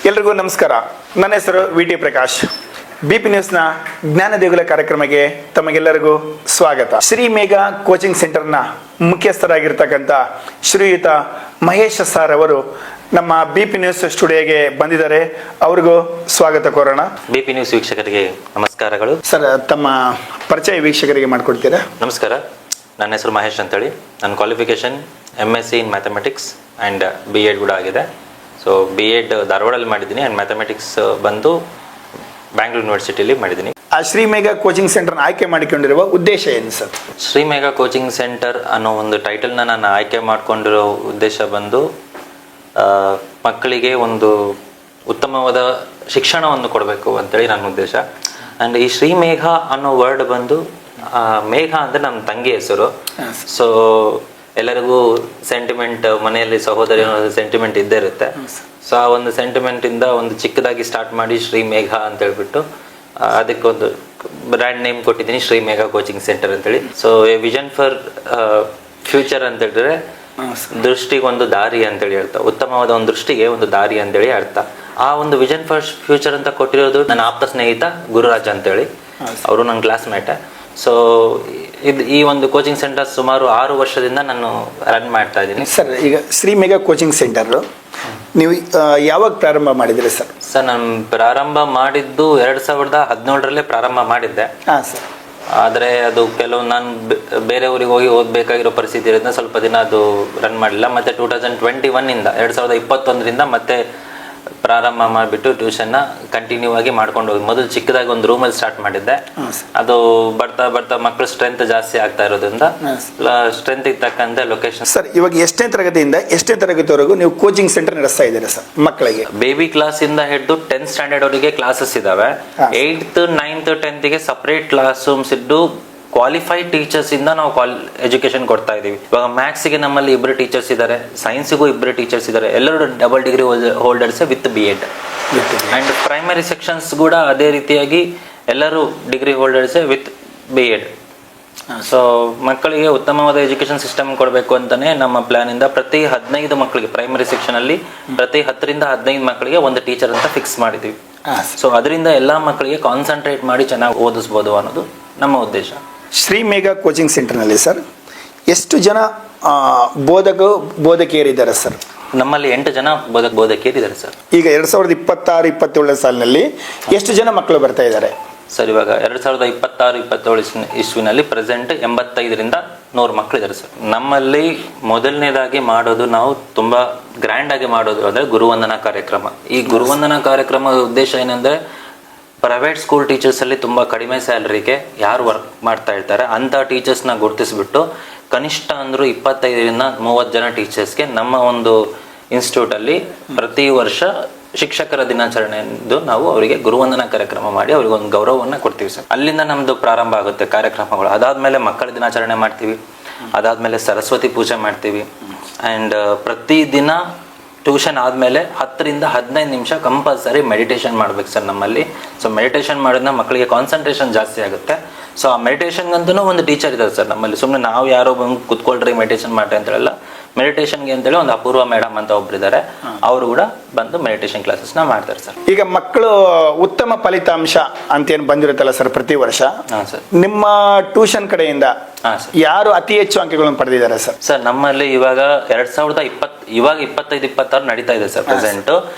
ಎಲ್ರಿಗೂ ನಮಸ್ಕಾರ. ನನ್ನ ಹೆಸರು ವಿ.ಟಿ. ಪ್ರಕಾಶ್. ಬಿ.ಪಿ. ನ್ಯೂಸ್ನ ಜ್ಞಾನ ದೇಗುಲ ಕಾರ್ಯಕ್ರಮಕ್ಕೆ ತಮಗೆಲ್ಲರಿಗೂ ಸ್ವಾಗತ. ಶ್ರೀ ಮೇಘ ಕೋಚಿಂಗ್ ಸೆಂಟರ್ನ ಮುಖ್ಯಸ್ಥರಾಗಿರ್ತಕ್ಕಂಥ ಶ್ರೀಯುತ ಮಹೇಶ್ ಸರ್ ಅವರು ನಮ್ಮ ಬಿ.ಪಿ. ನ್ಯೂಸ್ ಸ್ಟುಡಿಯೋಗೆ ಬಂದಿದ್ದಾರೆ. ಅವ್ರಿಗೂ ಸ್ವಾಗತ ಕೋರೋಣ. ಬಿ.ಪಿ. ನ್ಯೂಸ್ ವೀಕ್ಷಕರಿಗೆ ನಮಸ್ಕಾರಗಳು. ಸರ್, ತಮ್ಮ ಪರಿಚಯ ವೀಕ್ಷಕರಿಗೆ ಮಾಡಿಕೊಡ್ತೀರಾ? ನಮಸ್ಕಾರ, ನನ್ನ ಹೆಸರು ಮಹೇಶ್ ಅಂತೇಳಿ. ನನ್ನ qualification MSc in mathematics and B.Ed ಕೂಡ ಆಗಿದೆ. ಸೊ B.Ed ಧಾರವಾಡಲ್ಲಿ ಮಾಡಿದ್ದೀನಿ ಆ್ಯಂಡ್ ಮ್ಯಾಥಮೆಟಿಕ್ಸ್ ಬಂದು ಬ್ಯಾಂಗ್ಳೂರು ಯೂನಿವರ್ಸಿಟಿಯಲ್ಲಿ ಮಾಡಿದ್ದೀನಿ. ಆ ಶ್ರೀ ಮೇಘ ಕೋಚಿಂಗ್ ಸೆಂಟರ್ನ ಆಯ್ಕೆ ಮಾಡಿಕೊಂಡಿರುವ ಉದ್ದೇಶ ಏನು ಸರ್? ಶ್ರೀ ಮೇಘ ಕೋಚಿಂಗ್ ಸೆಂಟರ್ ಅನ್ನೋ ಒಂದು ಟೈಟಲ್ನ ನಾನು ಆಯ್ಕೆ ಮಾಡಿಕೊಂಡಿರೋ ಉದ್ದೇಶ ಬಂದು ಮಕ್ಕಳಿಗೆ ಒಂದು ಉತ್ತಮವಾದ ಶಿಕ್ಷಣವನ್ನು ಕೊಡಬೇಕು ಅಂತೇಳಿ ನನ್ನ ಉದ್ದೇಶ. ಆ್ಯಂಡ್ ಈ ಶ್ರೀ ಮೇಘ ಅನ್ನೋ ವರ್ಡ್ ಬಂದು ಮೇಘ ಅಂದರೆ ನಮ್ಮ ತಂಗಿ ಹೆಸರು. ಸೊ ಎಲ್ಲರಿಗೂ ಸೆಂಟಿಮೆಂಟ್, ಮನೆಯಲ್ಲಿ ಸಹೋದರಿ ಸೆಂಟಿಮೆಂಟ್ ಇದ್ದೇ ಇರುತ್ತೆ. ಸೊ ಆ ಒಂದು ಸೆಂಟಿಮೆಂಟಿಂದ ಒಂದು ಚಿಕ್ಕದಾಗಿ ಸ್ಟಾರ್ಟ್ ಮಾಡಿ ಶ್ರೀ ಮೇಘ ಅಂತ ಹೇಳ್ಬಿಟ್ಟು ಅದಕ್ಕೊಂದು ಬ್ರ್ಯಾಂಡ್ ನೇಮ್ ಕೊಟ್ಟಿದ್ದೀನಿ, ಶ್ರೀ ಮೇಘ ಕೋಚಿಂಗ್ ಸೆಂಟರ್ ಅಂತೇಳಿ. So A vision for future ಅಂತ ಹೇಳಿದ್ರೆ ದೃಷ್ಟಿಗೆ ಒಂದು ದಾರಿ ಅಂತೇಳಿ ಅರ್ಥ, ಉತ್ತಮವಾದ ಒಂದು ದೃಷ್ಟಿಗೆ ಒಂದು ದಾರಿ ಅಂತೇಳಿ ಅರ್ಥ. ಆ ಒಂದು ವಿಷನ್ ಫಾರ್ ಫ್ಯೂಚರ್ ಅಂತ ಕೊಟ್ಟಿರೋದು ನನ್ನ ಆಪ್ತ ಸ್ನೇಹಿತ ಗುರುರಾಜ್ ಅಂತೇಳಿ, ಅವರು ನನ್ನ ಕ್ಲಾಸ್ಮೇಟ್. ಸೊ ಈ ಒಂದು ಕೋಚಿಂಗ್ ಸೆಂಟರ್ ಸುಮಾರು 6 ವರ್ಷದಿಂದ ನಾನು ರನ್ ಮಾಡ್ತಾ ಇದ್ದೀನಿ. ಸರ್, ಈಗ ಶ್ರೀ ಮೇಘ ಕೋಚಿಂಗ್ ಸೆಂಟರ್ ನೀವು ಯಾವಾಗ ಪ್ರಾರಂಭ ಮಾಡಿದ್ರಿ ಸರ್? ಸರ್, ನಾನು ಪ್ರಾರಂಭ ಮಾಡಿದ್ದು 2017ರಲ್ಲೇ ಪ್ರಾರಂಭ ಮಾಡಿದ್ದೆ. ಹಾಂ ಸರ್. ಆದರೆ ಅದು ಕೆಲವು ನಾನು ಬೇರೆ ಊರಿಗೆ ಹೋಗಿ ಓದಬೇಕಾಗಿರೋ ಪರಿಸ್ಥಿತಿ ಇರೋದ್ರಿಂದ ಸ್ವಲ್ಪ ದಿನ ಅದು ರನ್ ಮಾಡಲಿಲ್ಲ. ಮತ್ತು 2021ಇಂದ 2021ರಿಂದ ಮತ್ತೆ ಪ್ರಾರಂಭ ಮಾಡಿಬಿಟ್ಟು ಟ್ಯೂಷನ್ನ ಕಂಟಿನ್ಯೂ ಆಗಿ ಮಾಡ್ಕೊಂಡು ಹೋಗಿ. ಮೊದಲು ಚಿಕ್ಕದಾಗಿ ಒಂದು ರೂಮಲ್ಲಿ ಸ್ಟಾರ್ಟ್ ಮಾಡಿದ್ದೆ. ಅದು ಬರ್ತಾ ಬರ್ತಾ ಮಕ್ಕಳು ಸ್ಟ್ರೆಂತ್ ಜಾಸ್ತಿ ಆಗ್ತಾ ಇರೋದ್ರಿಂದ ಸ್ಟ್ರೆಂತ್ ತಕ್ಕಂತೆ ಲೊಕೇಶನ್. ಸರ್, ಇವಾಗ ಎಷ್ಟನೇ ತರಗತಿಯಿಂದ ಎಷ್ಟನೇ ತರಗತಿವರೆಗೂ ನೀವು ಕೋಚಿಂಗ್ ಸೆಂಟರ್ ನಡೆಸ್ತಾ ಇದ್ದೀರಾ ಸರ್ ಮಕ್ಕಳಿಗೆ? ಬೇಬಿ ಕ್ಲಾಸ್ ಇಂದ ಹಿಡಿದು 10th ಸ್ಟ್ಯಾಂಡರ್ಡ್ ಅವರಿಗೆ ಕ್ಲಾಸಸ್ ಇದಾವೆ. 8th 9th 10th separate class rooms ಇದ್ದು ಕ್ವಾಲಿಫೈಡ್ ಟೀಚರ್ಸ್ ಇಂದ ನಾವು ಎಜುಕೇಶನ್ ಕೊಡ್ತಾ ಇದೀವಿ. ಇವಾಗ ಮ್ಯಾಥ್ಸ್ಗೆ ನಮ್ಮಲ್ಲಿ 2 ಟೀಚರ್ಸ್ ಇದ್ದಾರೆ, ಸೈನ್ಸ್ಗೂ 2 ಟೀಚರ್ಸ್ ಇದ್ದಾರೆ. ಎಲ್ಲರೂ double degree holders with B.Ed. And primary sections ಕೂಡ ಅದೇ ರೀತಿಯಾಗಿ ಎಲ್ಲರೂ degree holders with B.Ed. So ಮಕ್ಕಳಿಗೆ ಉತ್ತಮವಾದ ಎಜುಕೇಶನ್ ಸಿಸ್ಟಮ್ ಕೊಡಬೇಕು ಅಂತಾನೆ ನಮ್ಮ ಪ್ಲಾನ್ ಇಂದ ಪ್ರತಿ 15 ಮಕ್ಕಳಿಗೆ ಪ್ರೈಮರಿ ಸೆಕ್ಷನ್ ಅಲ್ಲಿ ಪ್ರತಿ 10ರಿಂದ 15 ಮಕ್ಕಳಿಗೆ ಒಂದು ಟೀಚರ್ ಅಂತ ಫಿಕ್ಸ್ ಮಾಡಿದೀವಿ. ಸೊ ಅದರಿಂದ ಎಲ್ಲಾ ಮಕ್ಕಳಿಗೆ ಕಾನ್ಸಂಟ್ರೇಟ್ ಮಾಡಿ ಚೆನ್ನಾಗಿ ಓದಿಸ್ಬೋದು ಅನ್ನೋದು ನಮ್ಮ ಉದ್ದೇಶ. ಶ್ರೀ ಮೇಘ ಕೋಚಿಂಗ್ ಸೆಂಟರ್ನಲ್ಲಿ ಸರ್ ಎಷ್ಟು ಜನ ಬೋಧಕಿಯರಿದ್ದಾರೆ ಸರ್? ನಮ್ಮಲ್ಲಿ 8 ಜನ ಬೋಧಕಿಯರಿದ್ದಾರೆ ಸರ್. ಈಗ 2026-27 ಸಾಲಿನಲ್ಲಿ ಎಷ್ಟು ಜನ ಮಕ್ಕಳು ಬರ್ತಾ ಇದ್ದಾರೆ ಸರ್? ಇವಾಗ 2026-27 ಇಸ್ವಿನಲ್ಲಿ ಪ್ರೆಸೆಂಟ್ 85ರಿಂದ 100 ಮಕ್ಕಳಿದ್ದಾರೆ ಸರ್. ನಮ್ಮಲ್ಲಿ ಮೊದಲನೇದಾಗಿ ಮಾಡೋದು, ನಾವು ತುಂಬಾ ಗ್ರ್ಯಾಂಡ್ ಆಗಿ ಮಾಡೋದು ಅಂದ್ರೆ ಗುರುವಂದನಾ ಕಾರ್ಯಕ್ರಮ. ಈ ಗುರುವಂದನಾ ಕಾರ್ಯಕ್ರಮದ ಉದ್ದೇಶ ಏನಂದ್ರೆ, ಪ್ರೈವೇಟ್ ಸ್ಕೂಲ್ ಟೀಚರ್ಸ್ ಅಲ್ಲಿ ತುಂಬಾ ಕಡಿಮೆ ಸ್ಯಾಲರಿಗೆ ಯಾರು ವರ್ಕ್ ಮಾಡ್ತಾ ಇರ್ತಾರೆ ಅಂತ ಟೀಚರ್ಸ್ನ ಗುರುತಿಸ್ಬಿಟ್ಟು ಕನಿಷ್ಠ ಅಂದ್ರೂ 25ರಿಂದ 30 ಜನ ಟೀಚರ್ಸ್ಗೆ ನಮ್ಮ ಒಂದು ಇನ್ಸ್ಟಿಟ್ಯೂಟ್ ಅಲ್ಲಿ ಪ್ರತಿ ವರ್ಷ ಶಿಕ್ಷಕರ ದಿನಾಚರಣೆ ಎಂದು ನಾವು ಅವರಿಗೆ ಗುರುವಂದನಾ ಕಾರ್ಯಕ್ರಮ ಮಾಡಿ ಅವರಿಗೆ ಒಂದು ಗೌರವವನ್ನು ಕೊಡ್ತೀವಿ ಸರ್. ಅಲ್ಲಿಂದ ನಮ್ದು ಪ್ರಾರಂಭ ಆಗುತ್ತೆ ಕಾರ್ಯಕ್ರಮಗಳು. ಅದಾದ್ಮೇಲೆ ಮಕ್ಕಳ ದಿನಾಚರಣೆ ಮಾಡ್ತೀವಿ, ಅದಾದ್ಮೇಲೆ ಸರಸ್ವತಿ ಪೂಜೆ ಮಾಡ್ತೀವಿ. ಅಂಡ್ ಪ್ರತಿ ದಿನ ಟ್ಯೂಷನ್ ಆದಮೇಲೆ 10ರಿಂದ 15 ನಿಮಿಷ ಕಂಪಲ್ಸರಿ ಮೆಡಿಟೇಷನ್ ಮಾಡ್ಬೇಕು ಸರ್ ನಮ್ಮಲ್ಲಿ. ಸೊ ಮೆಡಿಟೇಷನ್ ಮಾಡೋದ್ರಿಂದ ಮಕ್ಕಳಿಗೆ ಕಾನ್ಸಂಟ್ರೇಷನ್ ಜಾಸ್ತಿ ಆಗುತ್ತೆ. ಸೊ ಆ ಮೆಡಿಟೇಷನ್ಗಂತೂ ಒಂದು ಟೀಚರ್ ಇದ್ದಾರೆ ಸರ್ ನಮ್ಮಲ್ಲಿ. ಸುಮ್ಮನೆ ನಾವು ಯಾರೋ ಬಂದು ಕುತ್ಕೊಳ್ರಿ ಮೆಡಿಟೇಷನ್ ಮಾಡ್ರಿ ಅಂತ ಹೇಳಲ್ಲ. ಮೆಡಿಟೇಷನ್ಗೆ ಅಂತೇಳಿ ಒಂದು ಅಪೂರ್ವ ಮೇಡಮ್ ಅಂತ ಒಬ್ಬರಿದ್ದಾರೆ, ಅವರು ಕೂಡ ಬಂದು ಮೆಡಿಟೇಷನ್ ಕ್ಲಾಸಸ್ನ ಮಾಡ್ತಾರೆ ಸರ್. ಈಗ ಮಕ್ಕಳು ಉತ್ತಮ ಫಲಿತಾಂಶ ಅಂತೇನು ಬಂದಿರುತ್ತಲ್ಲ ಸರ್ ಪ್ರತಿ ವರ್ಷ, ಸರ್ ನಿಮ್ಮ ಟ್ಯೂಷನ್ ಕಡೆಯಿಂದ ಯಾರು ಅತಿ ಹೆಚ್ಚು ಅಂಕಗಳನ್ನು ಪಡೆದಿದ್ದಾರೆ ಸರ್? ಸರ್ ನಮ್ಮಲ್ಲಿ ಇವಾಗ 25-26 ನಡೀತಾ ಇದೆ ಸರ್ ಪ್ರೆಸೆಂಟ್.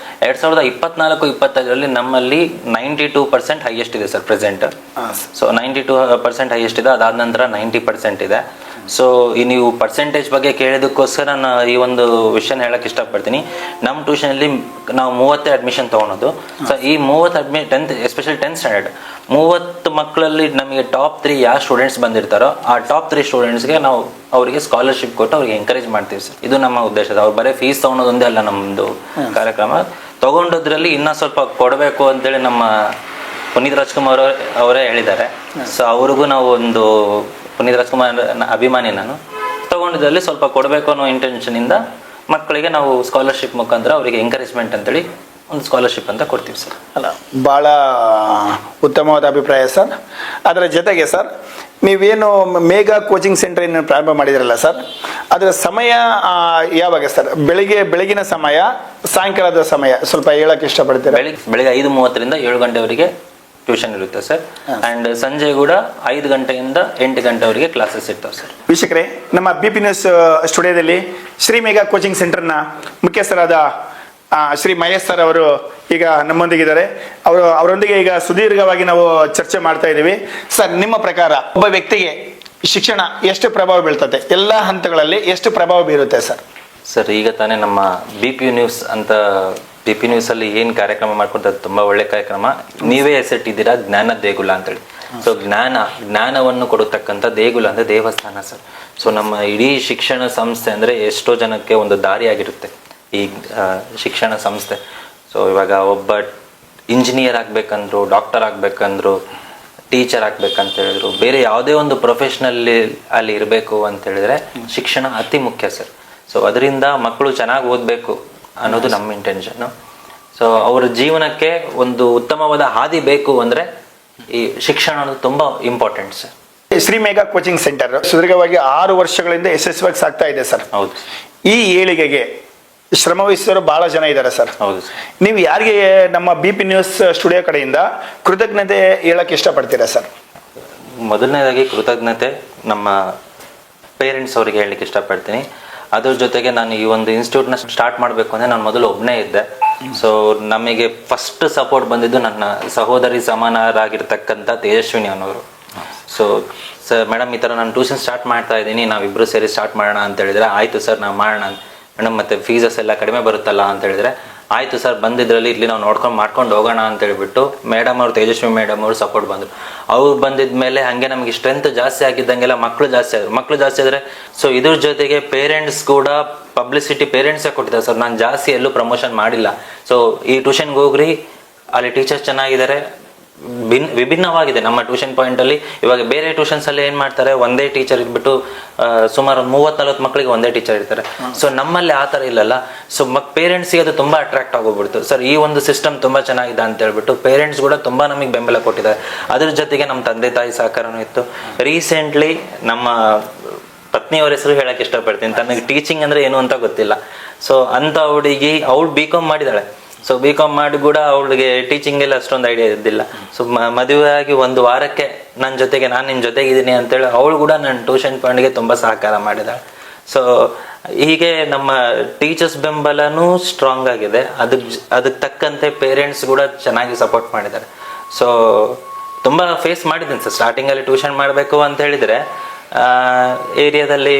2024-25ರಲ್ಲಿ ನಮ್ಮಲ್ಲಿ 92% ಹೈಯೆಸ್ಟ್ ಇದೆ ಸರ್ ಪ್ರೆಸೆಂಟ್. ಸೊ 92% ಹೈಯೆಸ್ಟ್ ಇದೆ. ಅದಾದ ನಂತರ 90% ಇದೆ. ಸೊ ಈ ನೀವು ಪರ್ಸೆಂಟೇಜ್ ಬಗ್ಗೆ ಕೇಳಿದಕ್ಕೋಸ್ಕರ ನಾನು ಈ ಒಂದು ವಿಷಯ ಹೇಳಕ್ ಇಷ್ಟಪಡ್ತೀನಿ. ನಮ್ಮ ಟ್ಯೂಷನಲ್ಲಿ ನಾವು 30 ಅಡ್ಮಿಷನ್ ತಗೊಳೋದು. ಸೊ ಈ 30 10th ಎಸ್ಪೆಷಲಿ 10th ಸ್ಟ್ಯಾಂಡರ್ಡ್ 30 ಮಕ್ಕಳಲ್ಲಿ ನಮಗೆ ಟಾಪ್ 3 ಯಾವ ಸ್ಟೂಡೆಂಟ್ಸ್ ಬಂದಿರ್ತಾರೋ ಆ ಟಾಪ್ 3 ಸ್ಟೂಡೆಂಟ್ಸ್ಗೆ ನಾವು ಅವರಿಗೆ ಸ್ಕಾಲರ್ಶಿಪ್ ಕೊಟ್ಟು ಅವ್ರಿಗೆ ಎಂಕರೇಜ್ ಮಾಡ್ತೀವಿ ಸರ್. ಇದು ನಮ್ಮ ಉದ್ದೇಶ. ಅವ್ರು ಬರೀ ಫೀಸ್ ತಗೊಳೋದೊಂದೇ ಅಲ್ಲ ನಮ್ಮದು ಕಾರ್ಯಕ್ರಮ. ತಗೊಂಡೋದ್ರಲ್ಲಿ ಇನ್ನೂ ಸ್ವಲ್ಪ ಕೊಡಬೇಕು ಅಂತೇಳಿ ನಮ್ಮ ಪುನೀತ್ ರಾಜ್ಕುಮಾರ್ ಅವರೇ ಹೇಳಿದ್ದಾರೆ. ಸೊ ಅವ್ರಿಗೂ ನಾವು ಒಂದು ಪುನೀತ್ ರಾಜ್ಕುಮಾರ್ ಅಭಿಮಾನಿ ನಾನು. ತಗೊಂಡಿದ್ರಲ್ಲಿ ಸ್ವಲ್ಪ ಕೊಡಬೇಕು ಅನ್ನೋ ಇಂಟೆನ್ಷನಿಂದ ಮಕ್ಕಳಿಗೆ ನಾವು ಸ್ಕಾಲರ್ಶಿಪ್ ಮುಖಾಂತರ ಅವರಿಗೆ ಎಂಕರೇಜ್ಮೆಂಟ್ ಅಂತೇಳಿ ಒಂದು ಸ್ಕಾಲರ್ಶಿಪ್ ಅಂತ ಕೊಡ್ತೀವಿ ಸರ್. ಅಲ್ಲ, ಭಾಳ ಉತ್ತಮವಾದ ಅಭಿಪ್ರಾಯ ಸರ್. ಅದರ ಜೊತೆಗೆ ಸರ್, ನೀವೇನು ಮೇಘಾ ಕೋಚಿಂಗ್ ಸೆಂಟರ್ ಏನು ಪ್ರಾರಂಭ ಮಾಡಿದಿರಲ್ಲ ಸರ್, ಅದರ ಸಮಯ ಯಾವಾಗ ಸರ್? ಬೆಳಗಿನ ಸಮಯ, ಸಾಯಂಕಾಲದ ಸಮಯ ಸ್ವಲ್ಪ ಹೇಳಕ್ಕೆ ಇಷ್ಟಪಡ್ತೀರಾ? ಬೆಳಿಗ್ಗೆ 5:30ರಿಂದ 7 ಗಂಟೆವರೆಗೆ ಟ್ಯೂಷನ್ ಇರುತ್ತೆ ಸರ್. ಅಂಡ್ ಸಂಜೆ ಕೂಡ 5 ಗಂಟೆಯಿಂದ 8 ಗಂಟೆವರೆಗೆ ಕ್ಲಾಸಸ್ ಇರ್ತವೆ ಸರ್. ವೀಕ್ಷಕರೇ, ನಮ್ಮ BP ನ್ಯೂಸ್ ಸ್ಟುಡಿಯೋದಲ್ಲಿ ಶ್ರೀ ಮೇಘಾ ಕೋಚಿಂಗ್ ಸೆಂಟರ್ನ ಮುಖ್ಯಸ್ಥರಾದ ಶ್ರೀ ಮಹೇಶ್ ಸರ್ ಅವರು ಈಗ ನಮ್ಮೊಂದಿಗಿದ್ದಾರೆ. ಅವರೊಂದಿಗೆ ಈಗ ಸುದೀರ್ಘವಾಗಿ ನಾವು ಚರ್ಚೆ ಮಾಡ್ತಾ ಇದ್ದೀವಿ. ಸರ್, ನಿಮ್ಮ ಪ್ರಕಾರ ಒಬ್ಬ ವ್ಯಕ್ತಿಗೆ ಶಿಕ್ಷಣ ಎಷ್ಟು ಪ್ರಭಾವ ಬೀಳ್ತದೆ, ಎಲ್ಲ ಹಂತಗಳಲ್ಲಿ ಎಷ್ಟು ಪ್ರಭಾವ ಬೀರುತ್ತೆ ಸರ್? ಸರ್, ಈಗ ತಾನೇ ನಮ್ಮ BP ನ್ಯೂಸ್ ಅಂತ BP ನ್ಯೂಸ್ ಅಲ್ಲಿ ಏನ್ ಕಾರ್ಯಕ್ರಮ ಮಾಡ್ಕೊಡ್ತಾರೆ, ತುಂಬಾ ಒಳ್ಳೆ ಕಾರ್ಯಕ್ರಮ. ನೀವೇ ಹೆಸರಿಟ್ಟಿದ್ದೀರಾ ಜ್ಞಾನ ದೇಗುಲ ಅಂತೇಳಿ. ಸೊ ಜ್ಞಾನವನ್ನು ಕೊಡತಕ್ಕಂಥ ದೇಗುಲ ಅಂದ್ರೆ ದೇವಸ್ಥಾನ ಸರ್. ಸೊ ನಮ್ಮ ಇಡೀ ಶಿಕ್ಷಣ ಸಂಸ್ಥೆ ಅಂದ್ರೆ ಎಷ್ಟೋ ಜನಕ್ಕೆ ಒಂದು ದಾರಿಯಾಗಿರುತ್ತೆ ಈ ಶಿಕ್ಷಣ ಸಂಸ್ಥೆ. ಸೊ ಇವಾಗ ಒಬ್ಬ ಇಂಜಿನಿಯರ್ ಆಗ್ಬೇಕಂದ್ರು, ಡಾಕ್ಟರ್ ಆಗ್ಬೇಕಂದ್ರು, ಟೀಚರ್ ಆಗ್ಬೇಕಂತ ಹೇಳಿದ್ರು, ಬೇರೆ ಯಾವುದೇ ಒಂದು ಪ್ರೊಫೆಷನಲ್ ಅಲ್ಲಿ ಇರಬೇಕು ಅಂತ ಹೇಳಿದ್ರೆ ಶಿಕ್ಷಣ ಅತಿ ಮುಖ್ಯ ಸರ್. ಸೊ ಅದರಿಂದ ಮಕ್ಕಳು ಚೆನ್ನಾಗಿ ಓದಬೇಕು ಅನ್ನೋದು ನಮ್ಮ ಇಂಟೆನ್ಷನ್. ಸೊ ಅವರ ಜೀವನಕ್ಕೆ ಒಂದು ಉತ್ತಮವಾದ ಹಾದಿ ಬೇಕು ಅಂದ್ರೆ ಈ ಶಿಕ್ಷಣ ಅನ್ನೋದು ತುಂಬಾ important sir. Shri Megha coaching centre ಸುದೀರ್ಘವಾಗಿ 6 ವರ್ಷಗಳಿಂದ ಯಶಸ್ವಿಯಾಗಿ ಸಾಗ್ತಾ ಇದೆ ಸರ್. ಹೌದು. ಈ ಏಳಿಗೆಗೆ ಶ್ರಮವಹಿಸಿದವರು ಬಹಳ ಜನ ಇದ್ದಾರೆ ಸರ್. ಹೌದು. ನೀವು ಯಾರಿಗೆ ನಮ್ಮ BP ನ್ಯೂಸ್ ಸ್ಟುಡಿಯೋ ಕಡೆಯಿಂದ ಕೃತಜ್ಞತೆ ಹೇಳಕ್ ಇಷ್ಟಪಡ್ತೀರಾ ಸರ್? ಮೊದಲನೇದಾಗಿ ಕೃತಜ್ಞತೆ ನಮ್ಮ ಪೇರೆಂಟ್ಸ್ ಅವರಿಗೆ ಹೇಳಲಿಕ್ಕೆ ಇಷ್ಟಪಡ್ತೀನಿ. ಅದ್ರ ಜೊತೆಗೆ ನಾನು ಈ ಒಂದು ಇನ್ಸ್ಟಿಟ್ಯೂಟ್ನ ಸ್ಟಾರ್ಟ್ ಮಾಡಬೇಕು ಅಂದರೆ ನಾನು ಮೊದಲು ಒಬ್ಬನೇ ಇದ್ದೆ. ಸೊ ನಮಗೆ ಫಸ್ಟ್ ಸಪೋರ್ಟ್ ಬಂದಿದ್ದು ನನ್ನ ಸಹೋದರಿ ಸಮಾನರಾಗಿರ್ತಕ್ಕಂಥ ತೇಜಸ್ವಿನಿ ಅನ್ನೋರು. ಸೊ ಸರ್, ಮೇಡಮ್ ಈ ಥರ ನಾನು ಟ್ಯೂಷನ್ ಸ್ಟಾರ್ಟ್ ಮಾಡ್ತಾ ಇದ್ದೀನಿ, ನಾವಿಬ್ಬರು ಸೇರಿ ಸ್ಟಾರ್ಟ್ ಮಾಡೋಣ ಅಂತ ಹೇಳಿದ್ರೆ, ಆಯಿತು ಸರ್ ನಾವು ಮಾಡೋಣ ಮೇಡಮ್, ಮತ್ತೆ ಫೀಸಸ್ ಎಲ್ಲ ಕಡಿಮೆ ಬರುತ್ತಲ್ಲ ಅಂತ ಹೇಳಿದ್ರೆ, ಆಯಿತು ಸರ್ ಬಂದಿದ್ರಲ್ಲಿ ಇಲ್ಲಿ ನಾವು ಮಾಡ್ಕೊಂಡು ಹೋಗೋಣ ಅಂತ ಹೇಳ್ಬಿಟ್ಟು ಮೇಡಮ್ ಅವರು, ತೇಜಸ್ವಿ ಮೇಡಮ್ ಅವರು ಸಪೋರ್ಟ್ ಬಂದರು. ಅವ್ರು ಬಂದಿದ್ಮೇಲೆ ಹಾಗೆ ನಮಗೆ ಸ್ಟ್ರೆಂತ್ ಜಾಸ್ತಿ ಆಗಿದ್ದಂಗೆಲ್ಲ ಮಕ್ಕಳು ಜಾಸ್ತಿ ಆದರೆ ಸೊ ಇದ್ರ ಜೊತೆಗೆ ಪೇರೆಂಟ್ಸ್ ಕೂಡ ಪಬ್ಲಿಸಿಟಿ ಪೇರೆಂಟ್ಸೇ ಕೊಟ್ಟಿದ್ದಾರೆ ಸರ್. ನಾನು ಜಾಸ್ತಿ ಎಲ್ಲೂ ಪ್ರಮೋಷನ್ ಮಾಡಿಲ್ಲ. ಸೊ ಈ ಟ್ಯೂಷನ್ಗೆ ಹೋಗ್ರಿ, ಅಲ್ಲಿ ಟೀಚರ್ಸ್ ಚೆನ್ನಾಗಿದ್ದಾರೆ, ವಿಭಿನ್ನವಾಗಿದೆ ನಮ್ಮ ಟ್ಯೂಷನ್ ಪಾಯಿಂಟ್ ಅಲ್ಲಿ. ಇವಾಗ ಬೇರೆ ಟ್ಯೂಷನ್ಸ್ ಅಲ್ಲಿ ಏನ್ ಮಾಡ್ತಾರೆ, ಒಂದೇ ಟೀಚರ್ ಇದ್ಬಿಟ್ಟು ಸುಮಾರು 30-40 ಮಕ್ಕಳಿಗೆ ಒಂದೇ ಟೀಚರ್ ಇರ್ತಾರೆ. ಸೊ ನಮ್ಮಲ್ಲಿ ಆ ತರ ಇಲ್ಲಲ್ಲ. ಸೊ ಪೇರೆಂಟ್ಸ್ಗೆ ಅದು ತುಂಬಾ ಅಟ್ರಾಕ್ಟ್ ಆಗೋಗ್ಬಿಡ್ತು ಸರ್. ಈ ಒಂದು ಸಿಸ್ಟಮ್ ತುಂಬಾ ಚೆನ್ನಾಗಿದೆ ಅಂತ ಹೇಳ್ಬಿಟ್ಟು ಪೇರೆಂಟ್ಸ್ ಕೂಡ ತುಂಬಾ ನಮಗೆ ಬೆಂಬಲ ಕೊಟ್ಟಿದ್ದಾರೆ. ಅದ್ರ ಜೊತೆಗೆ ನಮ್ಮ ತಂದೆ ತಾಯಿ ಸಹಕಾರನೂ ಇತ್ತು. ರೀಸೆಂಟ್ಲಿ ನಮ್ಮ ಪತ್ನಿಯವರ ಹೆಸರು ಹೇಳಕ್ ಇಷ್ಟಪಡ್ತೀನಿ. ತನಗೆ ಟೀಚಿಂಗ್ ಅಂದ್ರೆ ಏನು ಅಂತ ಗೊತ್ತಿಲ್ಲ. ಸೊ ಅಂತ ಹುಡುಗಿ ಅವಳು B.Com ಮಾಡಿದಾಳೆ. ಸೊ B.Com ಮಾಡಿ ಕೂಡ ಅವಳಿಗೆ ಟೀಚಿಂಗ್ ಎಲ್ಲ ಅಷ್ಟೊಂದು ಐಡಿಯಾ ಇದ್ದಿಲ್ಲ. ಸೊ ಮದುವೆ ಆಗಿ 1 ವಾರಕ್ಕೆ ನಾನು ನಿನ್ನ ಜೊತೆಗಿದ್ದೀನಿ ಅಂತೇಳಿ ಅವಳು ಕೂಡ ನನ್ನ ಟ್ಯೂಷನ್ ಪಾಯಿಂಟ್ಗೆ ತುಂಬ ಸಹಕಾರ ಮಾಡಿದಾಳೆ. ಸೊ ಹೀಗೆ ನಮ್ಮ ಟೀಚರ್ಸ್ ಬೆಂಬಲನೂ ಸ್ಟ್ರಾಂಗ್ ಆಗಿದೆ. ಅದಕ್ಕೆ ತಕ್ಕಂತೆ ಪೇರೆಂಟ್ಸ್ ಕೂಡ ಚೆನ್ನಾಗಿ ಸಪೋರ್ಟ್ ಮಾಡಿದ್ದಾರೆ. ಸೊ ತುಂಬ ಫೇಸ್ ಮಾಡಿದ್ದೀನಿ ಸರ್. ಸ್ಟಾರ್ಟಿಂಗಲ್ಲಿ ಟ್ಯೂಷನ್ ಮಾಡಬೇಕು ಅಂತ ಹೇಳಿದರೆ ಏರಿಯಾದಲ್ಲಿ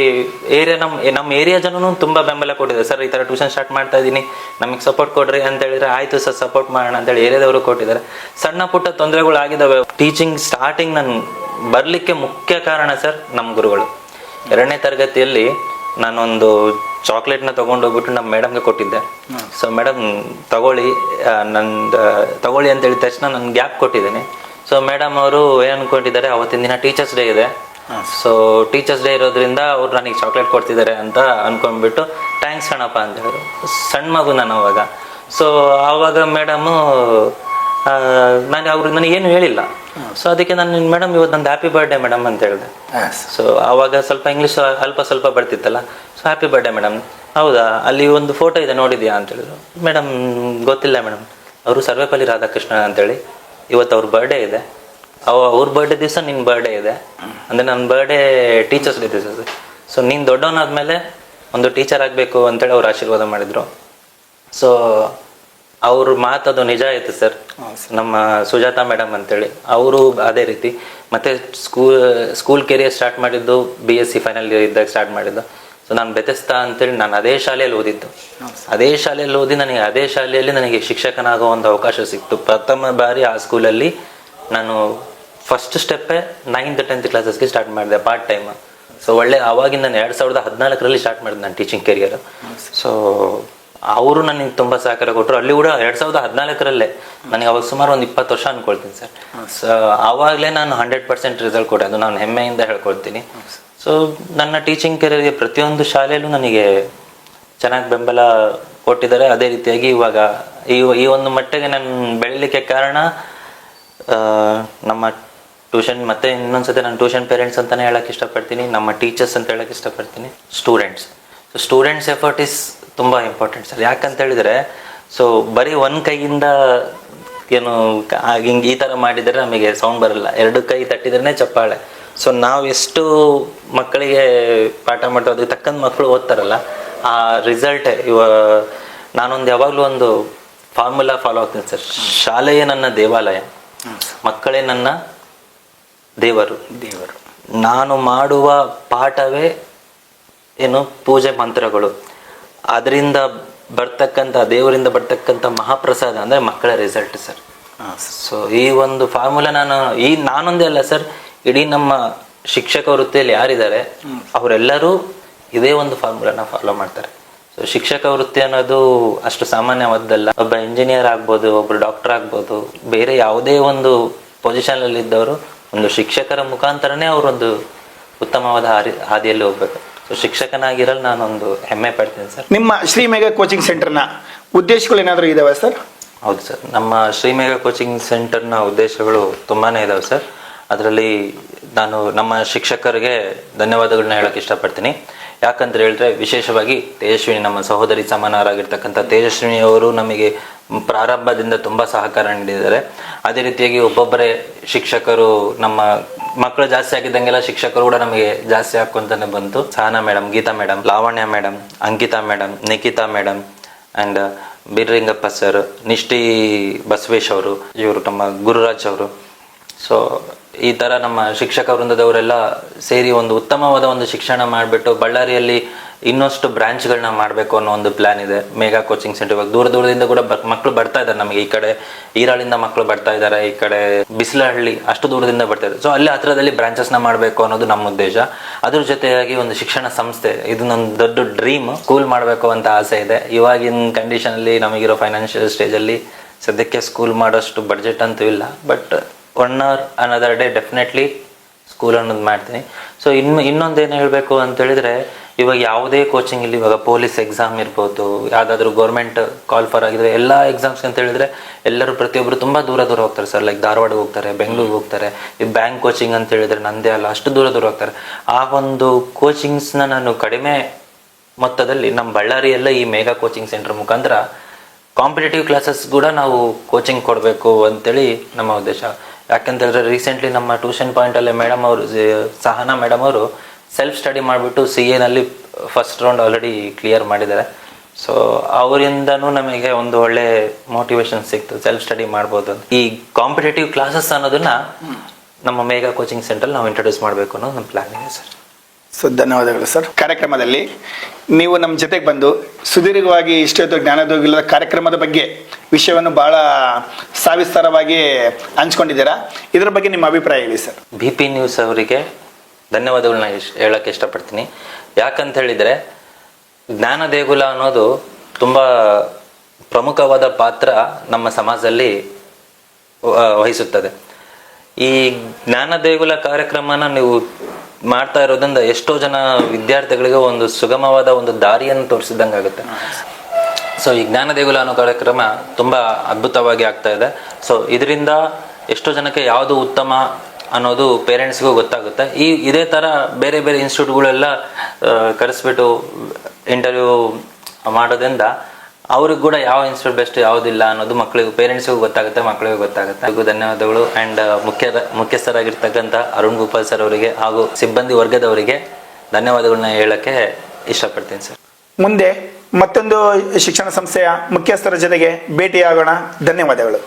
ನಮ್ಮ ಏರಿಯಾ ಜನನು ತುಂಬಾ ಬೆಂಬಲ ಕೊಟ್ಟಿದ್ದಾರೆ. ಸರ್ ಈ ತರ ಟ್ಯೂಷನ್ ಸ್ಟಾರ್ಟ್ ಮಾಡ್ತಾ ಇದ್ದೀನಿ, ನಮಗೆ ಸಪೋರ್ಟ್ ಕೊಡ್ರಿ ಅಂತ ಹೇಳಿದ್ರೆ, ಆಯ್ತು ಸರ್ ಸಪೋರ್ಟ್ ಮಾಡೋಣ ಅಂತೇಳಿ ಏರಿಯಾದವರು ಕೊಟ್ಟಿದ್ದಾರೆ. ಸಣ್ಣ ಪುಟ್ಟ ತೊಂದರೆಗಳು ಆಗಿದ್ದಾವೆ. ಟೀಚಿಂಗ್ ಸ್ಟಾರ್ಟಿಂಗ್ ನಾನು ಬರ್ಲಿಕ್ಕೆ ಮುಖ್ಯ ಕಾರಣ ಸರ್ ನಮ್ಮ ಗುರುಗಳು. 2ನೇ ತರಗತಿಯಲ್ಲಿ ನಾನೊಂದು ಚಾಕ್ಲೇಟ್ನ ತಗೊಂಡೋಗ್ಬಿಟ್ಟು ನಮ್ಮ ಮೇಡಮ್ಗೆ ಕೊಟ್ಟಿದ್ದೆ. ಸೊ ಮೇಡಮ್ ತಗೊಳ್ಳಿ ಅಂತ ಹೇಳಿದ ತಕ್ಷಣ ನಾನು ಗ್ಯಾಪ್ ಕೊಟ್ಟಿದ್ದೀನಿ. ಸೊ ಮೇಡಮ್ ಅವರು ಏನು ಅನ್ಕೊಂಡಿದ್ದಾರೆ, ಅವತ್ತಿನ ದಿನ ಟೀಚರ್ಸ್ ಡೇ ಇದೆ. ಸೊ ಟೀಚರ್ಸ್ ಡೇ ಇರೋದ್ರಿಂದ ಅವ್ರು ನನಗೆ ಚಾಕ್ಲೇಟ್ ಕೊಡ್ತಿದ್ದಾರೆ ಅಂತ ಅನ್ಕೊಂಡ್ಬಿಟ್ಟು ಥ್ಯಾಂಕ್ಸ್ ಕಣಪ್ಪ ಅಂತ ಹೇಳಿದ್ರು. ಸಣ್ಣ ಮಗು ನಾನು ಅವಾಗ. ಸೊ ಆವಾಗ ಮೇಡಮು ನಾನು ಅವ್ರಿಗೆ ನನಗೇನು ಹೇಳಿಲ್ಲ. ಸೊ ಅದಕ್ಕೆ ನಾನು ಮೇಡಮ್ ಇವತ್ತು ನಂದು ಹ್ಯಾಪಿ ಬರ್ಡೇ ಮೇಡಮ್ ಅಂತ ಹೇಳಿದೆ. ಸೊ ಆವಾಗ ಸ್ವಲ್ಪ ಇಂಗ್ಲೀಷ್ ಸ್ವಲ್ಪ ಬರ್ತಿತ್ತಲ್ಲ. So happy birthday madam. ಹೌದಾ, ಅಲ್ಲಿ ಒಂದು ಫೋಟೋ ಇದೆ ನೋಡಿದ್ಯಾ ಅಂತ ಹೇಳಿದ್ರು. ಮೇಡಮ್ ಗೊತ್ತಿಲ್ಲ ಮೇಡಮ್, ಅವರು ಸರ್ವೇಪಲ್ಲಿ ರಾಧಾಕೃಷ್ಣ ಅಂತೇಳಿ, ಇವತ್ತು ಅವ್ರ ಬರ್ಡೇ ಇದೆ. ಅವ್ರ ಬರ್ಡೇ ದಿವಸ ನಿನ್ನ ಬರ್ಡೇ ಇದೆ ಅಂದರೆ ನನ್ನ ಬರ್ಡೇ ಟೀಚರ್ಸ್ ಡೇ ದಿವಸ. ಸೊ ನೀನು ದೊಡ್ಡವನಾದ್ಮೇಲೆ ಒಂದು ಟೀಚರ್ ಆಗಬೇಕು ಅಂತೇಳಿ ಅವ್ರು ಆಶೀರ್ವಾದ ಮಾಡಿದರು. ಸೊ ಅವ್ರ ಮಾತದು ನಿಜ ಆಯಿತು ಸರ್. ನಮ್ಮ ಸುಜಾತಾ ಮೇಡಮ್ ಅಂತೇಳಿ ಅವರು ಅದೇ ರೀತಿ. ಮತ್ತು ಸ್ಕೂಲ್ ಕೆರಿಯರ್ ಸ್ಟಾರ್ಟ್ ಮಾಡಿದ್ದು BSc ಫೈನಲ್ ಇಯರ್ ಇದ್ದಾಗ ಸ್ಟಾರ್ಟ್ ಮಾಡಿದ್ದು. ಸೊ ನಾನು ಬೆತೆಸ್ತಾ ಅಂತೇಳಿ ನಾನು ಅದೇ ಶಾಲೆಯಲ್ಲಿ ಓದಿದ್ದು. ಅದೇ ಶಾಲೆಯಲ್ಲಿ ಓದಿ ಅದೇ ಶಾಲೆಯಲ್ಲಿ ನನಗೆ ಶಿಕ್ಷಕನಾಗೋ ಒಂದು ಅವಕಾಶ ಸಿಕ್ತು. ಪ್ರಥಮ ಬಾರಿ ಆ ಸ್ಕೂಲಲ್ಲಿ ನಾನು ಫಸ್ಟ್ ಸ್ಟೆಪ್ಪೇ 9th 10th ಕ್ಲಾಸಸ್ಗೆ ಸ್ಟಾರ್ಟ್ ಮಾಡಿದೆ ಪಾರ್ಟ್ ಟೈಮ್. ಸೊ ಒಳ್ಳೆ ಆವಾಗಿಂದ 2014ರಲ್ಲಿ ಸ್ಟಾರ್ಟ್ ಮಾಡಿದೆ ನಾನು ಟೀಚಿಂಗ್ ಕೆರಿಯರ್. ಸೊ ಅವರು ನನಗೆ ತುಂಬ ಸಹಕಾರ ಕೊಟ್ಟರು. ಅಲ್ಲಿ ಕೂಡ 2014ರಲ್ಲೇ ನನಗೆ ಅವಾಗ ಸುಮಾರು ಒಂದು 20 ವರ್ಷ ಅನ್ಕೊಳ್ತೀನಿ ಸರ್. ಸೊ ಆವಾಗಲೇ ನಾನು 100% ರಿಸಲ್ಟ್ ಕೊಟ್ಟೆ, ಅದು ನಾನು ಹೆಮ್ಮೆಯಿಂದ ಹೇಳ್ಕೊಳ್ತೀನಿ. ಸೊ ನನ್ನ ಟೀಚಿಂಗ್ ಕೆರಿಯರ್ಗೆ ಪ್ರತಿಯೊಂದು ಶಾಲೆಯಲ್ಲೂ ನನಗೆ ಚೆನ್ನಾಗಿ ಬೆಂಬಲ ಕೊಟ್ಟಿದ್ದಾರೆ. ಅದೇ ರೀತಿಯಾಗಿ ಇವಾಗ ಈ ಒಂದು ಮಟ್ಟಿಗೆ ನಾನು ಬೆಳೀಲಿಕ್ಕೆ ಕಾರಣ ನಮ್ಮ ಟ್ಯೂಷನ್ ಮತ್ತೆ ಇನ್ನೊಂದ್ಸತಿ ನಾನು ಟ್ಯೂಷನ್ ಪೇರೆಂಟ್ಸ್ ಅಂತಾನೆ ಹೇಳಕ್ ಇಷ್ಟಪಡ್ತೀನಿ, ನಮ್ಮ ಟೀಚರ್ಸ್ ಅಂತ ಹೇಳಕ್ ಇಷ್ಟಪಡ್ತೀನಿ, students. So students effort is ತುಂಬ ಇಂಪಾರ್ಟೆಂಟ್ ಸರ್. ಯಾಕಂತ ಹೇಳಿದ್ರೆ ಸೊ ಬರೀ ಒಂದು ಕೈಯಿಂದ ಏನು ಹಿಂಗೆ ಈ ಥರ ಮಾಡಿದರೆ ನಮಗೆ ಸೌಂಡ್ ಬರಲ್ಲ, 2 ಕೈ ತಟ್ಟಿದ್ರೇ ಚಪ್ಪಾಳೆ. ಸೊ ನಾವು ಎಷ್ಟು ಮಕ್ಕಳಿಗೆ ಪಾಠ ಮಾಡ್ತೀವಿ ಅದಕ್ಕೆ ತಕ್ಕಂತ ಮಕ್ಕಳು ಓದ್ತಾರಲ್ಲ, ಆ ರಿಸಲ್ಟ್ ನಾನೊಂದು ಯಾವಾಗಲೂ ಒಂದು ಫಾರ್ಮುಲಾ ಫಾಲೋ ಆಗ್ತೀನಿ ಸರ್. ಶಾಲೆಯೇ ನನ್ನ ದೇವಾಲಯ, ಮಕ್ಕಳೇ ನನ್ನ ದೇವರು. ನಾನು ಮಾಡುವ ಪಾಠವೇ ಏನು ಪೂಜೆ ಮಂತ್ರಗಳು, ಅದರಿಂದ ಬರ್ತಕ್ಕಂಥ ದೇವರಿಂದ ಬರ್ತಕ್ಕಂಥ ಮಹಾಪ್ರಸಾದ ಅಂದರೆ ಮಕ್ಕಳ ರಿಸಲ್ಟ್ ಸರ್. ಸೊ ಈ ಒಂದು ಫಾರ್ಮುಲಾ ನಾನೊಂದೇ ಅಲ್ಲ ಸರ್, ಇಡೀ ನಮ್ಮ ಶಿಕ್ಷಕ ವೃತ್ತಿಯಲ್ಲಿ ಯಾರಿದ್ದಾರೆ ಅವರೆಲ್ಲರೂ ಇದೇ ಒಂದು ಫಾರ್ಮುಲಾನ ಫಾಲೋ ಮಾಡ್ತಾರೆ. ಸೊ ಶಿಕ್ಷಕ ವೃತ್ತಿ ಅನ್ನೋದು ಅಷ್ಟು ಸಾಮಾನ್ಯವಾದ್ದಲ್ಲ. ಒಬ್ಬ ಇಂಜಿನಿಯರ್ ಆಗ್ಬೋದು, ಒಬ್ರು ಡಾಕ್ಟರ್ ಆಗ್ಬೋದು, ಬೇರೆ ಯಾವುದೇ ಒಂದು ಪೊಸಿಷನ್ ಅಲ್ಲಿ ಇದ್ದವರು ಒಂದು ಶಿಕ್ಷಕರ ಮುಖಾಂತರನೇ ಅವರೊಂದು ಉತ್ತಮವಾದ ಹಾದಿಯಲ್ಲಿ ಹೋಗ್ಬೇಕು. ಸೊ ಶಿಕ್ಷಕನಾಗಿರಲು ನಾನೊಂದು ಹೆಮ್ಮೆ ಪಡ್ತೀನಿ ಸರ್. ನಿಮ್ಮ ಶ್ರೀ ಮೇಘ ಕೋಚಿಂಗ್ ಸೆಂಟರ್ನ ಉದ್ದೇಶಗಳು ಏನಾದರೂ ಇದಾವೆ ಸರ್? ಹೌದು ಸರ್, ನಮ್ಮ ಶ್ರೀ ಮೇಘ ಕೋಚಿಂಗ್ ಸೆಂಟರ್ನ ಉದ್ದೇಶಗಳು ತುಂಬಾನೇ ಇದಾವೆ ಸರ್. ಅದರಲ್ಲಿ ನಾನು ನಮ್ಮ ಶಿಕ್ಷಕರಿಗೆ ಧನ್ಯವಾದಗಳನ್ನ ಹೇಳಕ್ಕೆ ಇಷ್ಟಪಡ್ತೀನಿ. ಯಾಕಂತ ಹೇಳಿದ್ರೆ ವಿಶೇಷವಾಗಿ ತೇಜಸ್ವಿನಿ, ನಮ್ಮ ಸಹೋದರಿ ಸಮಾನರಾಗಿರ್ತಕ್ಕಂಥ ತೇಜಸ್ವಿನಿ ಅವರು ನಮಗೆ ಪ್ರಾರಂಭದಿಂದ ತುಂಬ ಸಹಕಾರ ನೀಡಿದ್ದಾರೆ. ಅದೇ ರೀತಿಯಾಗಿ ಒಬ್ಬೊಬ್ಬರೇ ಶಿಕ್ಷಕರು, ನಮ್ಮ ಮಕ್ಕಳು ಜಾಸ್ತಿ ಆಗಿದ್ದಂಗೆಲ್ಲ ಶಿಕ್ಷಕರು ಕೂಡ ನಮಗೆ ಜಾಸ್ತಿ ಹಾಕೊಂತಾನೆ ಬಂತು. Sahana madam, Geetha madam, Lavanya madam, Ankita madam, Nikhita madam and Beeralingappa sir, Nishthi Basavesh ಅವರು, ಇವರು ನಮ್ಮ ಗುರುರಾಜ್ ಅವರು. ಸೊ ಈ ಥರ ನಮ್ಮ ಶಿಕ್ಷಕ ವೃಂದದವರೆಲ್ಲ ಸೇರಿ ಒಂದು ಉತ್ತಮವಾದ ಒಂದು ಶಿಕ್ಷಣ ಮಾಡಿಬಿಟ್ಟು ಬಳ್ಳಾರಿಯಲ್ಲಿ ಇನ್ನಷ್ಟು ಬ್ರಾಂಚ್ಗಳನ್ನ ಮಾಡಬೇಕು ಅನ್ನೋ ಒಂದು ಪ್ಲಾನ್ ಇದೆ. ಮೇಘಾ ಕೋಚಿಂಗ್ ಸೆಂಟರ್ ಇವಾಗ ದೂರದಿಂದ ಕೂಡ ಮಕ್ಕಳು ಬರ್ತಾ ಇದ್ದಾರೆ ನಮಗೆ. ಈ ಕಡೆ ಈರಾಳಿಂದ ಮಕ್ಕಳು ಬರ್ತಾ ಇದ್ದಾರೆ, ಈ ಕಡೆ ಬಿಸಿಲಹಳ್ಳಿ ಅಷ್ಟು ದೂರದಿಂದ ಬರ್ತಾ ಇದ್ದಾರೆ. ಸೊ ಅಲ್ಲಿ ಹತ್ರದಲ್ಲಿ ಬ್ರಾಂಚಸ್ನ ಮಾಡಬೇಕು ಅನ್ನೋದು ನಮ್ಮ ಉದ್ದೇಶ. ಅದ್ರ ಜೊತೆಯಾಗಿ ಒಂದು ಶಿಕ್ಷಣ ಸಂಸ್ಥೆ, ಇದು ನನ್ನ ದೊಡ್ಡ ಡ್ರೀಮ್. ಸ್ಕೂಲ್ ಮಾಡಬೇಕು ಅಂತ ಆಸೆ ಇದೆ. ಇವಾಗಿನ ಕಂಡೀಷನಲ್ಲಿ ನಮಗಿರೋ ಫೈನಾನ್ಷಿಯಲ್ ಸ್ಟೇಜಲ್ಲಿ ಸದ್ಯಕ್ಕೆ ಸ್ಕೂಲ್ ಮಾಡೋಷ್ಟು ಬಡ್ಜೆಟ್ ಅಂತೂ ಇಲ್ಲ. But 1 hour another day definitely school ಅನ್ನೋದು ಮಾಡ್ತೀನಿ. ಸೊ ಇನ್ನೊಂದೇನು ಹೇಳಬೇಕು ಅಂತ ಹೇಳಿದ್ರೆ, ಇವಾಗ ಯಾವುದೇ ಕೋಚಿಂಗ್ ಇಲ್ಲಿ, ಇವಾಗ ಪೊಲೀಸ್ ಎಕ್ಸಾಮ್ ಇರ್ಬೋದು, ಯಾವುದಾದ್ರೂ ಗೌರ್ಮೆಂಟ್ ಕಾಲ್ ಫಾರ್ ಆಗಿದ್ರೆ ಎಲ್ಲ ಎಕ್ಸಾಮ್ಸ್ ಅಂತ ಹೇಳಿದ್ರೆ ಎಲ್ಲರೂ ಪ್ರತಿಯೊಬ್ಬರು ತುಂಬ ದೂರ ಹೋಗ್ತಾರೆ ಸರ್. ಲೈಕ್ ಧಾರವಾಡಕ್ಕೆ ಹೋಗ್ತಾರೆ, ಬೆಂಗಳೂರಿಗೆ ಹೋಗ್ತಾರೆ. ಈ ಬ್ಯಾಂಕ್ ಕೋಚಿಂಗ್ ಅಂತ ಹೇಳಿದ್ರೆ ನಂದೇ ಅಲ್ಲ, ಅಷ್ಟು ದೂರ ಹೋಗ್ತಾರೆ. ಆ ಒಂದು ಕೋಚಿಂಗ್ಸ್ನ ನಾನು ಕಡಿಮೆ ಮೊತ್ತದಲ್ಲಿ ನಮ್ಮ ಬಳ್ಳಾರಿಯಲ್ಲ ಈ ಮೇಘಾ ಕೋಚಿಂಗ್ ಸೆಂಟರ್ ಮುಖಾಂತರ ಕಾಂಪಿಟೇಟಿವ್ ಕ್ಲಾಸಸ್ ಕೂಡ ನಾವು ಕೋಚಿಂಗ್ ಕೊಡಬೇಕು ಅಂತೇಳಿ ನಮ್ಮ ಉದ್ದೇಶ. ಯಾಕಂತ ಹೇಳಿದ್ರೆ ರೀಸೆಂಟ್ಲಿ ನಮ್ಮ ಟ್ಯೂಷನ್ ಪಾಯಿಂಟಲ್ಲೇ ಮೇಡಮ್ ಅವರು, ಸಹನಾ ಮೇಡಮ್ ಅವರು ಸೆಲ್ಫ್ ಸ್ಟಡಿ ಮಾಡಿಬಿಟ್ಟು CA ನಲ್ಲಿ ಫಸ್ಟ್ ರೌಂಡ್ ಆಲ್ರೆಡಿ ಕ್ಲಿಯರ್ ಮಾಡಿದ್ದಾರೆ. ಸೊ ಅವರಿಂದನೂ ನಮಗೆ ಒಂದು ಒಳ್ಳೆ ಮೋಟಿವೇಶನ್ ಸಿಕ್ತು, ಸೆಲ್ಫ್ ಸ್ಟಡಿ ಮಾಡ್ಬೋದು ಅಂತ. ಈ ಕಾಂಪಿಟೇಟಿವ್ ಕ್ಲಾಸಸ್ ಅನ್ನೋದನ್ನ ನಮ್ಮ ಮೇಘಾ ಕೋಚಿಂಗ್ ಸೆಂಟರ್ ನಾವು ಇಂಟ್ರೊಡ್ಯೂಸ್ ಮಾಡಬೇಕು ಅನ್ನೋ ನಮ್ಮ ಪ್ಲಾನ್ ಇದೆ ಸರ್. ಸೊ ಧನ್ಯವಾದಗಳು ಸರ್. ಕಾರ್ಯಕ್ರಮದಲ್ಲಿ ನೀವು ನಮ್ಮ ಜೊತೆಗೆ ಬಂದು ಸುದೀರ್ಘವಾಗಿ ಇಷ್ಟೊತ್ತು ಜ್ಞಾನೋದಯದ ಕಾರ್ಯಕ್ರಮದ ಬಗ್ಗೆ ವಿಷಯವನ್ನು ಬಹಳ ಸವಿಸ್ತಾರವಾಗಿ ಹಂಚ್ಕೊಂಡಿದ್ದೀರಾ. ಇದರ ಬಗ್ಗೆ ನಿಮ್ಮ ಅಭಿಪ್ರಾಯ ಹೇಳಿ ಸರ್. BP ನ್ಯೂಸ್ ಅವರಿಗೆ ಧನ್ಯವಾದಗಳನ್ನ ಹೇಳಕ್ಕೆ ಇಷ್ಟಪಡ್ತೀನಿ. ಯಾಕಂತ ಹೇಳಿದ್ರೆ ಜ್ಞಾನ ದೇಗುಲ ಅನ್ನೋದು ತುಂಬ ಪ್ರಮುಖವಾದ ಪಾತ್ರ ನಮ್ಮ ಸಮಾಜದಲ್ಲಿ ವಹಿಸುತ್ತದೆ. ಈ ಜ್ಞಾನ ದೇಗುಲ ಕಾರ್ಯಕ್ರಮನ ನೀವು ಮಾಡ್ತಾ ಇರೋದ್ರಿಂದ ಎಷ್ಟೋ ಜನ ವಿದ್ಯಾರ್ಥಿಗಳಿಗೆ ಒಂದು ಸುಗಮವಾದ ಒಂದು ದಾರಿಯನ್ನು ತೋರಿಸಿದಂಗೆ ಆಗುತ್ತೆ. ಸೊ ಈ ಜ್ಞಾನ ದೇಗುಲ ಅನ್ನೋ ಕಾರ್ಯಕ್ರಮ ತುಂಬ ಅದ್ಭುತವಾಗಿ ಆಗ್ತಾ ಇದೆ. ಸೊ ಇದರಿಂದ ಎಷ್ಟೋ ಜನಕ್ಕೆ ಯಾವುದು ಉತ್ತಮ ಅನ್ನೋದು ಪೇರೆಂಟ್ಸ್ಗೂ ಗೊತ್ತಾಗುತ್ತೆ. ಇದೇ ಥರ ಬೇರೆ ಬೇರೆ ಇನ್ಸ್ಟಿಟ್ಯೂಟ್ಗಳೆಲ್ಲ ಕರೆಸ್ಬಿಟ್ಟು ಇಂಟರ್ವ್ಯೂ ಮಾಡೋದ್ರಿಂದ ಅವ್ರಿಗೆ ಕೂಡ ಯಾವ ಇನ್ಸ್ಟಿಟ್ಯೂಟ್ ಬೆಸ್ಟ್ ಯಾವುದಿಲ್ಲ ಅನ್ನೋದು ಮಕ್ಕಳಿಗೂ, ಪೇರೆಂಟ್ಸ್ಗೂ ಗೊತ್ತಾಗುತ್ತೆ, ಮಕ್ಕಳಿಗೂ ಗೊತ್ತಾಗುತ್ತೆ. ಹಾಗೂ ಧನ್ಯವಾದಗಳು. ಆ್ಯಂಡ್ ಮುಖ್ಯಸ್ಥರಾಗಿರ್ತಕ್ಕಂಥ ಅರುಣ್ ಗೋಪಾಲ್ ಸರ್ ಅವರಿಗೆ ಹಾಗೂ ಸಿಬ್ಬಂದಿ ವರ್ಗದವರಿಗೆ ಧನ್ಯವಾದಗಳನ್ನ ಹೇಳಕ್ಕೆ ಇಷ್ಟಪಡ್ತೀನಿ ಸರ್. ಮುಂದೆ ಮತ್ತೊಂದು ಶಿಕ್ಷಣ ಸಂಸ್ಥೆಯ ಮುಖ್ಯಸ್ಥರ ಜೊತೆಗೆ ಭೇಟಿಯಾಗೋಣ. ಧನ್ಯವಾದಗಳು.